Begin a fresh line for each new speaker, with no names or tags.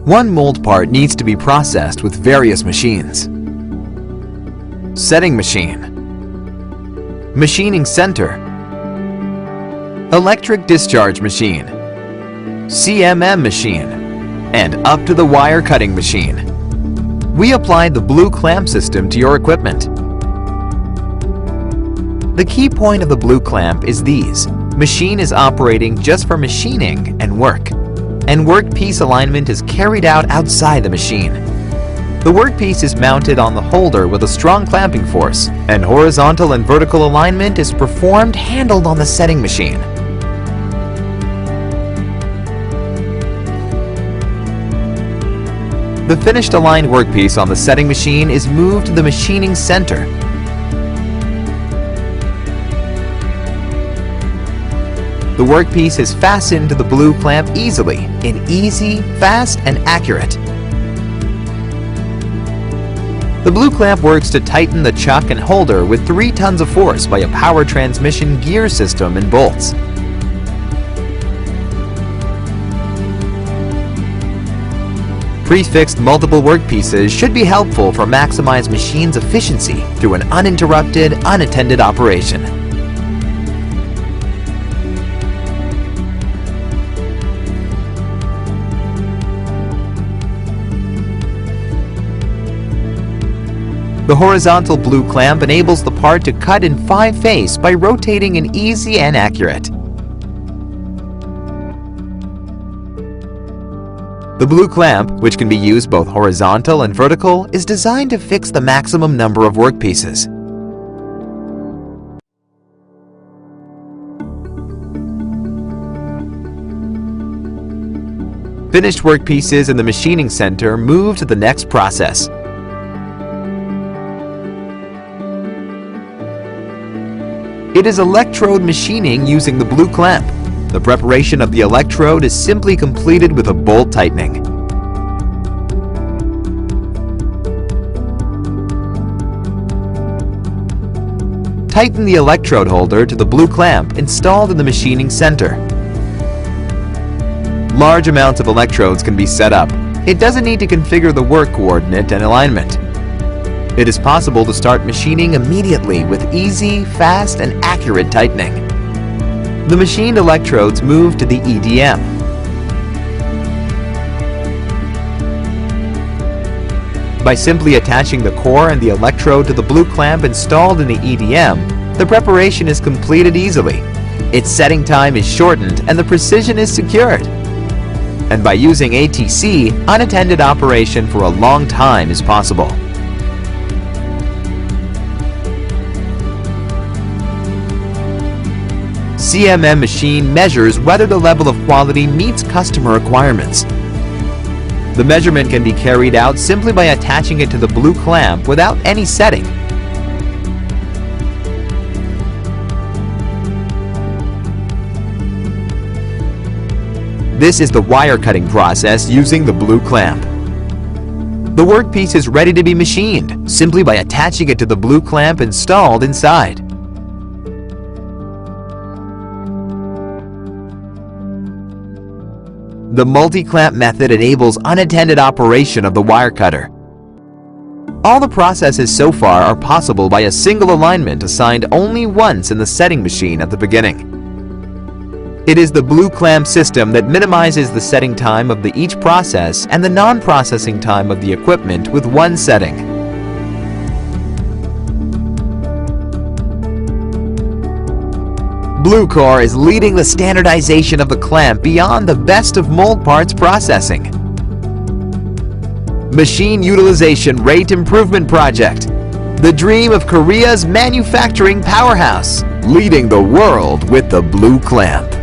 One mold part needs to be processed with various machines. Setting machine, machining center, electric discharge machine, CMM machine, and up-to-the-wire cutting machine. We applied the blue clamp system to your equipment. The key point of the blue clamp is these. Machine is operating just for machining and workpiece alignment is carried out outside the machine. The workpiece is mounted on the holder with a strong clamping force, and horizontal and vertical alignment is handled on the setting machine. The finished aligned workpiece on the setting machine is moved to the machining center. The workpiece is fastened to the blue clamp easily, easy, fast, and accurate. The blue clamp works to tighten the chuck and holder with 3 tons of force by a power transmission gear system and bolts. Prefixed multiple workpieces should be helpful for maximize machine's efficiency through an uninterrupted, unattended operation. The horizontal blue clamp enables the part to cut in 5-face by rotating in easy and accurate. The blue clamp, which can be used both horizontal and vertical, is designed to fix the maximum number of workpieces. Finished workpieces in the machining center move to the next process. It is electrode machining using the blue clamp. The preparation of the electrode is simply completed with a bolt tightening. Tighten the electrode holder to the blue clamp installed in the machining center. Large amounts of electrodes can be set up. It doesn't need to configure the work coordinate and alignment. It is possible to start machining immediately with easy, fast, and accurate tightening. The machined electrodes move to the EDM. By simply attaching the core and the electrode to the blue clamp installed in the EDM, the preparation is completed easily. Its setting time is shortened and the precision is secured. And by using ATC, unattended operation for a long time is possible. CMM machine measures whether the level of quality meets customer requirements. The measurement can be carried out simply by attaching it to the blue clamp without any setting. This is the wire cutting process using the blue clamp. The workpiece is ready to be machined simply by attaching it to the blue clamp installed inside. The multi-clamp method enables unattended operation of the wire cutter. All the processes so far are possible by a single alignment assigned only once in the setting machine at the beginning. It is the blue clamp system that minimizes the setting time of each process and the non-processing time of the equipment with one setting. Bluecor is leading the standardization of the clamp beyond the best of mold parts processing. Machine Utilization Rate Improvement Project. The dream of Korea's manufacturing powerhouse, leading the world with the blue clamp.